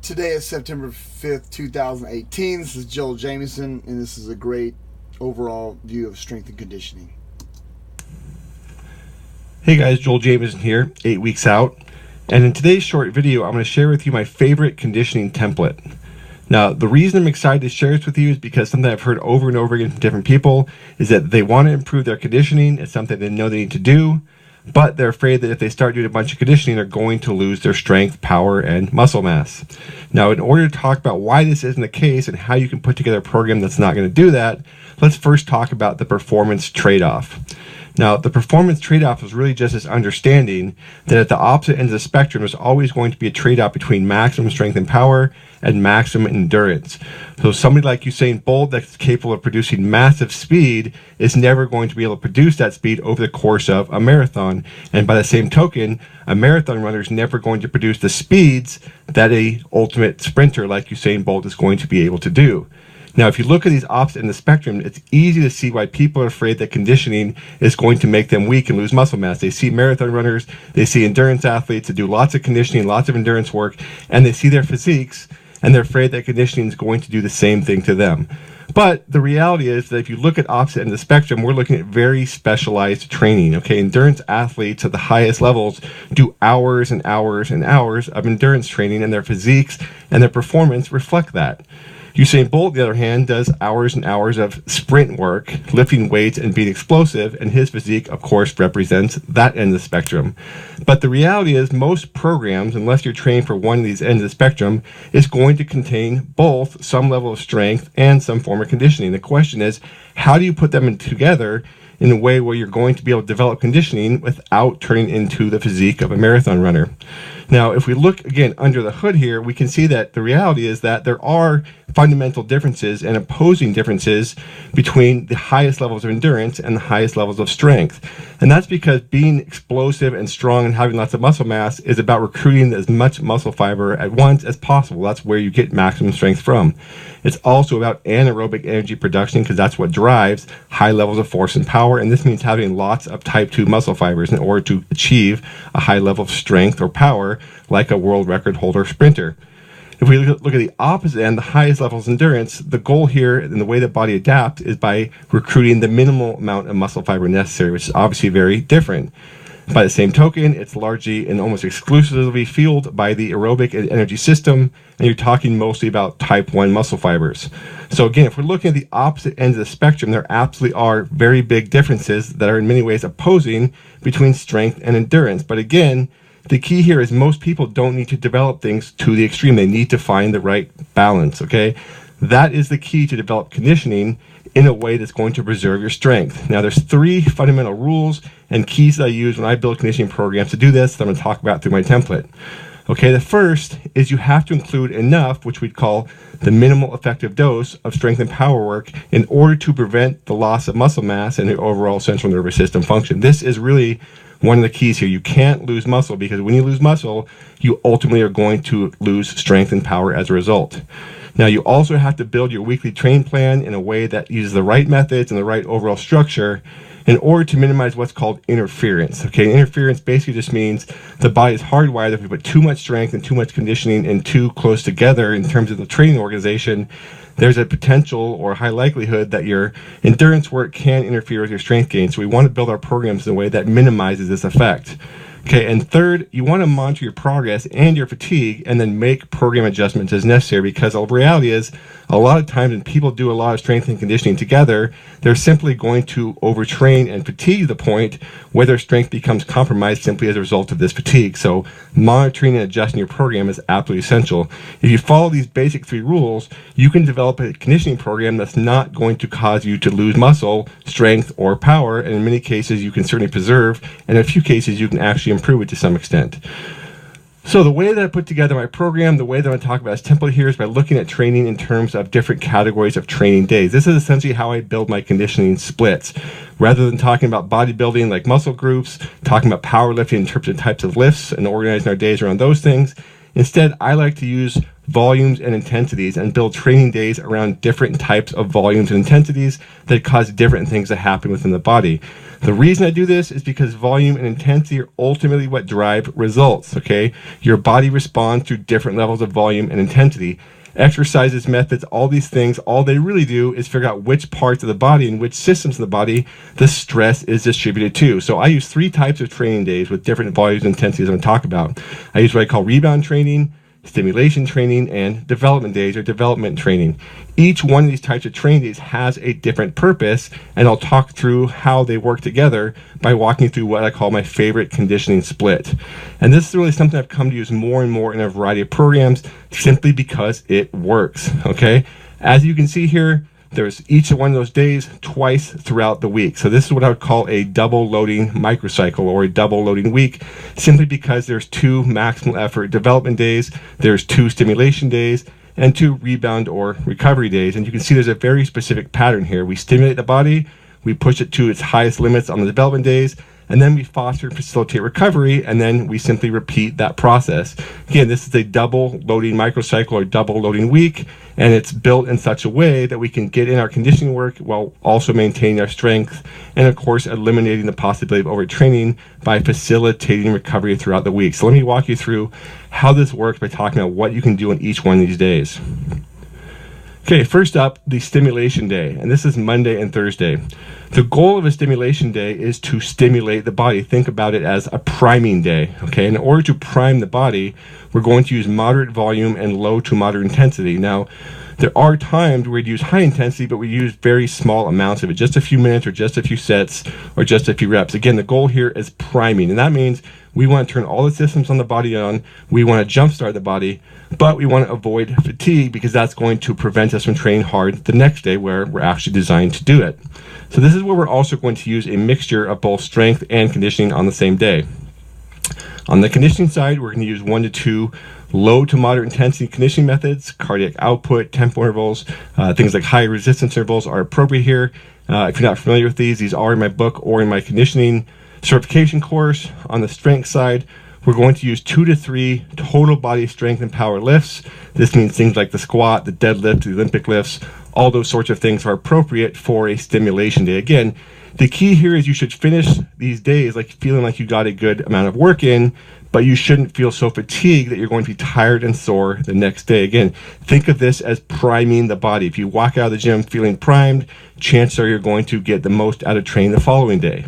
Today is September 5th, 2018. This is Joel Jamieson, and this is a great overall view of strength and conditioning. Hey guys, Joel Jamieson here, 8 weeks out. And in today's short video, I'm going to share with you my favorite conditioning template. Now, the reason I'm excited to share this with you is because something I've heard over and over again from different people is that they want to improve their conditioning. It's something they know they need to do, but they're afraid that if they start doing a bunch of conditioning, they're going to lose their strength, power, and muscle mass. Now, in order to talk about why this isn't the case and how you can put together a program that's not going to do that, let's first talk about the performance trade-off. Now, the performance trade-off is really just this understanding that at the opposite ends of the spectrum, there's always going to be a trade-off between maximum strength and power and maximum endurance. So somebody like Usain Bolt that's capable of producing massive speed is never going to be able to produce that speed over the course of a marathon. And by the same token, a marathon runner is never going to produce the speeds that a ultimate sprinter like Usain Bolt is going to be able to do. Now, if you look at these opposite ends of the spectrum, it's easy to see why people are afraid that conditioning is going to make them weak and lose muscle mass. They see marathon runners, they see endurance athletes that do lots of conditioning, lots of endurance work, and they see their physiques, and they're afraid that conditioning is going to do the same thing to them. But the reality is that if you look at opposite ends of the spectrum, we're looking at very specialized training. Okay, endurance athletes at the highest levels do hours and hours and hours of endurance training, and their physiques and their performance reflect that. Usain Bolt, on the other hand, does hours and hours of sprint work, lifting weights and being explosive, and his physique, of course, represents that end of the spectrum. But the reality is most programs, unless you're trained for one of these ends of the spectrum, is going to contain both some level of strength and some form of conditioning. The question is, how do you put them together in a way where you're going to be able to develop conditioning without turning into the physique of a marathon runner? Now, if we look again under the hood here, we can see that the reality is that there are fundamental differences and opposing differences between the highest levels of endurance and the highest levels of strength. And that's because being explosive and strong and having lots of muscle mass is about recruiting as much muscle fiber at once as possible. That's where you get maximum strength from. It's also about anaerobic energy production because that's what drives high levels of force and power. And this means having lots of type 2 muscle fibers in order to achieve a high level of strength or power like a world record holder sprinter. If we look at the opposite end, the highest levels of endurance, the goal here and the way the body adapts is by recruiting the minimal amount of muscle fiber necessary, which is obviously very different. By the same token, it's largely and almost exclusively fueled by the aerobic and energy system, and you're talking mostly about type 1 muscle fibers. So again, if we're looking at the opposite ends of the spectrum, there absolutely are very big differences that are in many ways opposing between strength and endurance. But again, the key here is most people don't need to develop things to the extreme. They need to find the right balance, okay? That is the key to develop conditioning in a way that's going to preserve your strength. Now, there's 3 fundamental rules and keys that I use when I build conditioning programs to do this that I'm going to talk about through my template. Okay, the first is you have to include enough, which we'd call the minimal effective dose of strength and power work in order to prevent the loss of muscle mass and the overall central nervous system function. This is really one of the keys here. You can't lose muscle because when you lose muscle, you ultimately are going to lose strength and power as a result. Now, you also have to build your weekly training plan in a way that uses the right methods and the right overall structure in order to minimize what's called interference. Okay, interference basically just means the body is hardwired. If we put too much strength and too much conditioning and too close together in terms of the training organization, there's a potential or high likelihood that your endurance work can interfere with your strength gain. So we want to build our programs in a way that minimizes this effect. Okay, and third, you want to monitor your progress and your fatigue and then make program adjustments as necessary, because the reality is a lot of times when people do a lot of strength and conditioning together, they're simply going to overtrain and fatigue to the point where their strength becomes compromised simply as a result of this fatigue. So monitoring and adjusting your program is absolutely essential. If you follow these basic 3 rules, you can develop a conditioning program that's not going to cause you to lose muscle, strength, or power, and in many cases you can certainly preserve, and in a few cases you can actually improve it to some extent. So the way that I put together my program, the way that I'm going to talk about this template here is by looking at training in terms of different categories of training days. This is essentially how I build my conditioning splits. Rather than talking about bodybuilding like muscle groups, talking about powerlifting in terms of types of lifts and organizing our days around those things, instead I like to use volumes and intensities and build training days around different types of volumes and intensities that cause different things to happen within the body. The reason I do this is because volume and intensity are ultimately what drive results, okay? Your body responds to different levels of volume and intensity. Exercises, methods, all these things, all they really do is figure out which parts of the body and which systems of the body the stress is distributed to. So I use 3 types of training days with different volumes and intensities I'm going to talk about. I use what I call rebound training, stimulation training, and development days or development training. Each one of these types of training days has a different purpose, and I'll talk through how they work together by walking through what I call my favorite conditioning split. And this is really something I've come to use more and more in a variety of programs simply because it works, okay? As you can see here, there's each one of those days twice throughout the week. So this is what I would call a double loading microcycle or a double loading week, simply because there's 2 maximal effort development days, there's 2 stimulation days, and 2 rebound or recovery days. And you can see there's a very specific pattern here. We stimulate the body, we push it to its highest limits on the development days, and then we foster and facilitate recovery, and then we simply repeat that process. Again, this is a double loading microcycle or double loading week, and it's built in such a way that we can get in our conditioning work while also maintaining our strength, and of course eliminating the possibility of overtraining by facilitating recovery throughout the week. So let me walk you through how this works by talking about what you can do on each one of these days. Okay, first up, the stimulation day, and this is Monday and Thursday. The goal of a stimulation day is to stimulate the body. Think about it as a priming day, okay? In order to prime the body, we're going to use moderate volume and low to moderate intensity. Now, there are times where we'd use high intensity, but we use very small amounts of it, just a few minutes or just a few sets or just a few reps. Again, the goal here is priming, and that means we want to turn all the systems on the body on. We want to jumpstart the body, but we want to avoid fatigue because that's going to prevent us from training hard the next day where we're actually designed to do it. So this is where we're also going to use a mixture of both strength and conditioning on the same day. On the conditioning side, we're going to use 1 to 2 low to moderate intensity conditioning methods, cardiac output, tempo intervals, things like high resistance intervals are appropriate here. If you're not familiar with these are in my book or in my conditioning certification course. On the strength side, we're going to use 2 to 3 total body strength and power lifts. This means things like the squat, the deadlift, the Olympic lifts, all those sorts of things are appropriate for a stimulation day. Again, the key here is you should finish these days like feeling like you got a good amount of work in, but you shouldn't feel so fatigued that you're going to be tired and sore the next day. Again, think of this as priming the body. If you walk out of the gym feeling primed, chances are you're going to get the most out of training the following day.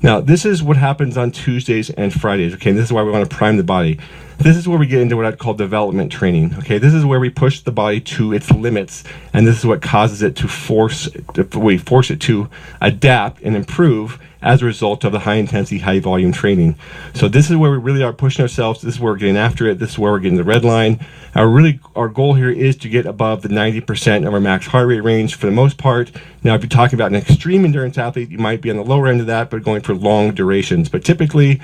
Now, this is what happens on Tuesdays and Fridays, okay? And this is why we want to prime the body. This is where we get into what I'd call development training, okay? This is where we push the body to its limits, and this is what causes it to force it to adapt and improve as a result of the high intensity, high volume training. So this is where we really are pushing ourselves. This is where we're getting after it. This is where we're getting the red line. Our goal here is to get above the 90% of our max heart rate range for the most part. Now, if you're talking about an extreme endurance athlete, you might be on the lower end of that, but going for long durations. But typically,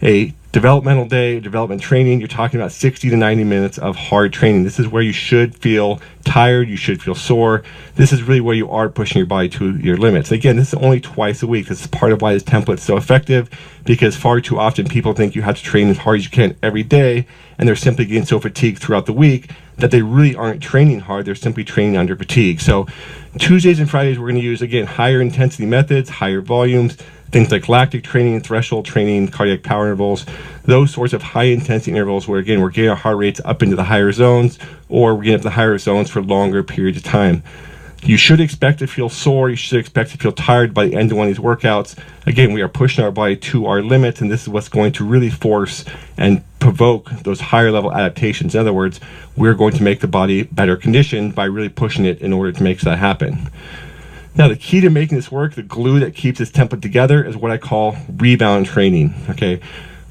a developmental day, development training, you're talking about 60 to 90 minutes of hard training. This is where you should feel tired, you should feel sore. This is really where you are pushing your body to your limits. Again, this is only twice a week. This is part of why this template is so effective, because far too often people think you have to train as hard as you can every day, and they're simply getting so fatigued throughout the week that they really aren't training hard. They're simply training under fatigue. So Tuesdays and Fridays, we're going to use, again, higher intensity methods, higher volumes, things like lactic training, threshold training, cardiac power intervals, those sorts of high intensity intervals where, again, we're getting our heart rates up into the higher zones, or we're getting up the higher zones for longer periods of time. You should expect to feel sore. You should expect to feel tired by the end of one of these workouts. Again, we are pushing our body to our limits, and this is what's going to really force and provoke those higher level adaptations. In other words, we're going to make the body better conditioned by really pushing it in order to make that happen. Now, the key to making this work, the glue that keeps this template together, is what I call rebound training, okay?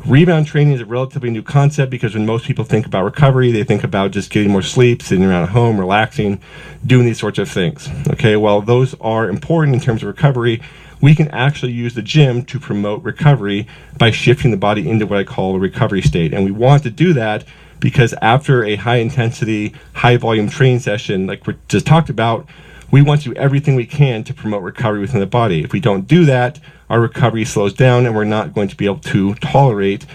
Rebound training is a relatively new concept because when most people think about recovery, they think about just getting more sleep, sitting around at home, relaxing, doing these sorts of things, okay? While those are important in terms of recovery, we can actually use the gym to promote recovery by shifting the body into what I call a recovery state. And we want to do that because after a high intensity, high volume training session, like we just talked about, we want to do everything we can to promote recovery within the body. If we don't do that, our recovery slows down and we're not going to be able to tolerate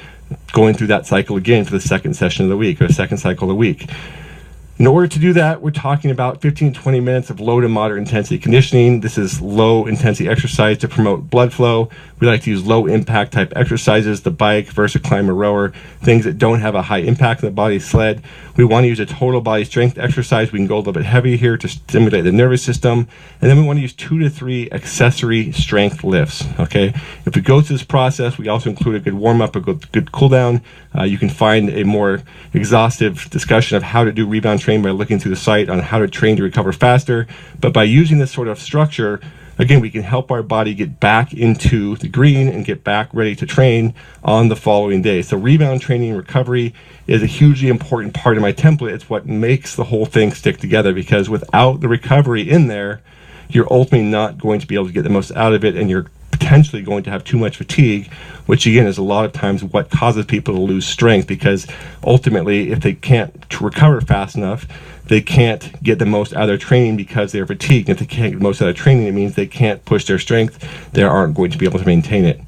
going through that cycle again for the second session of the week or the second cycle of the week. In order to do that, we're talking about 15 to 20 minutes of low to moderate intensity conditioning. This is low intensity exercise to promote blood flow. We like to use low impact type exercises, the bike, versa climber, rower, things that don't have a high impact on the body, sled. We want to use a total body strength exercise. We can go a little bit heavy here to stimulate the nervous system. And then we want to use 2 to 3 accessory strength lifts. Okay. If we go through this process, we also include a good warm up, a good cool down. You can find a more exhaustive discussion of how to do rebound training by looking through the site on how to train to recover faster. But by using this sort of structure, again, we can help our body get back into the green and get back ready to train on the following day. So rebound training and recovery is a hugely important part of my template. It's what makes the whole thing stick together, because without the recovery in there, you're ultimately not going to be able to get the most out of it, and you're potentially going to have too much fatigue, which again is a lot of times what causes people to lose strength, because ultimately if they can't recover fast enough, they can't get the most out of their training because they're fatigued. If they can't get the most out of training, it means they can't push their strength. They aren't going to be able to maintain it.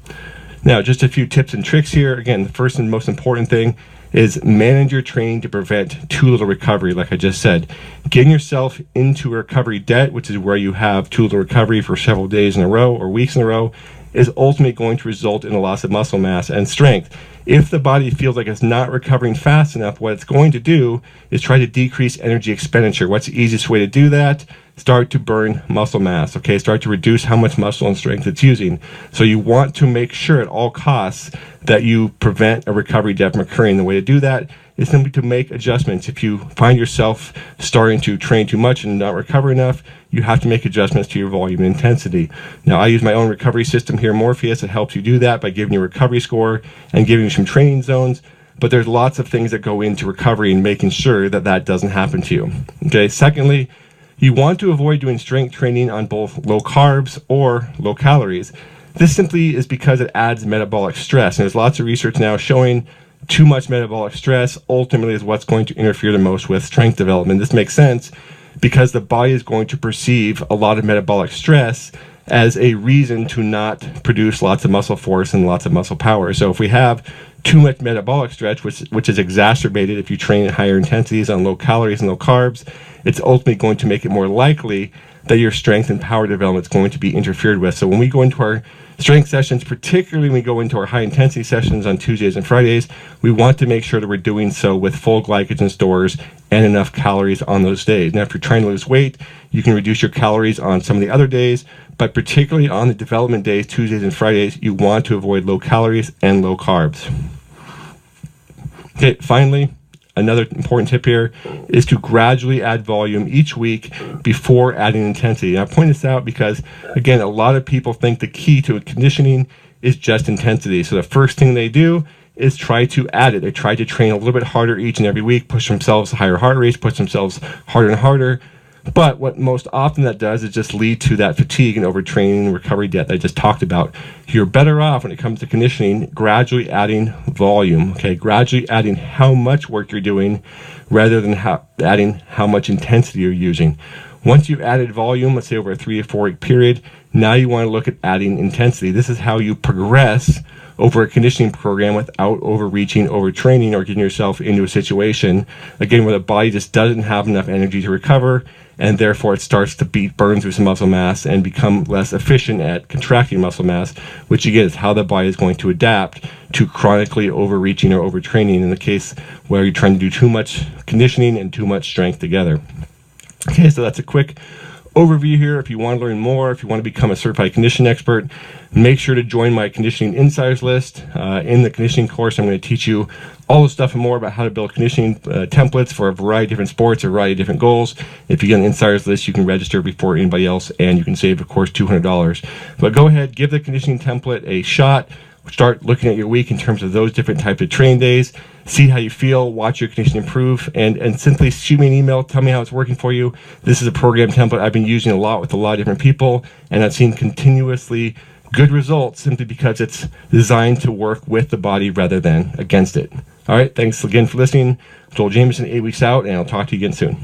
Now, just a few tips and tricks here. Again, the first and most important thing is manage your training to prevent too little recovery. Like I just said, getting yourself into a recovery debt, which is where you have too little recovery for several days in a row or weeks in a row, is ultimately going to result in a loss of muscle mass and strength. If the body feels like it's not recovering fast enough, what it's going to do is try to decrease energy expenditure. What's the easiest way to do that? Start to burn muscle mass, okay? Start to reduce how much muscle and strength it's using. So you want to make sure at all costs that you prevent a recovery debt from occurring. The way to do that is simply to make adjustments. If you find yourself starting to train too much and not recover enough, you have to make adjustments to your volume and intensity. Now, I use my own recovery system here, Morpheus. It helps you do that by giving you a recovery score and giving you some training zones. But there's lots of things that go into recovery and making sure that that doesn't happen to you. Okay. Secondly, you want to avoid doing strength training on both low carbs or low calories. This simply is because it adds metabolic stress. And there's lots of research now showing too much metabolic stress ultimately is what's going to interfere the most with strength development. This makes sense because the body is going to perceive a lot of metabolic stress as a reason to not produce lots of muscle force and lots of muscle power. So if we have too much metabolic stress, which is exacerbated if you train at higher intensities on low calories and low carbs, it's ultimately going to make it more likely that your strength and power development is going to be interfered with. So when we go into our strength sessions, particularly when we go into our high intensity sessions on Tuesdays and Fridays, we want to make sure that we're doing so with full glycogen stores and enough calories on those days. Now, if you're trying to lose weight, you can reduce your calories on some of the other days, but particularly on the development days, Tuesdays and Fridays, you want to avoid low calories and low carbs. Okay, finally, another important tip here is to gradually add volume each week before adding intensity. And I point this out because, again, a lot of people think the key to conditioning is just intensity. So the first thing they do is try to add it. They try to train a little bit harder each and every week, push themselves to higher heart rates, push themselves harder and harder. But what most often that does is just lead to that fatigue and overtraining and recovery debt that I just talked about. You're better off when it comes to conditioning, gradually adding volume, okay? Gradually adding how much work you're doing rather than adding how much intensity you're using. Once you've added volume, let's say over a 3 to 4 week period, now you want to look at adding intensity. This is how you progress over a conditioning program without overreaching, overtraining, or getting yourself into a situation, again, where the body just doesn't have enough energy to recover, and therefore it starts to burn through some muscle mass and become less efficient at contracting muscle mass, which again is how the body is going to adapt to chronically overreaching or overtraining in the case where you're trying to do too much conditioning and too much strength together. Okay, so that's a quick overview here. If you want to learn more, if you want to become a certified conditioning expert, make sure to join my conditioning insiders list. In the conditioning course, I'm going to teach you all the stuff and more about how to build conditioning templates for a variety of different sports, a variety of different goals. If you get an insiders list, you can register before anybody else, and you can save, of course, $200. But go ahead, give the conditioning template a shot. Start looking at your week in terms of those different types of train days. See how you feel, watch your condition improve, and simply shoot me an email. Tell me how it's working for you. This is a program template I've been using a lot with a lot of different people, and I've seen continuously good results simply because it's designed to work with the body rather than against it. All right, thanks again for listening. Joel Jameson, 8 weeks out, and I'll talk to you again soon.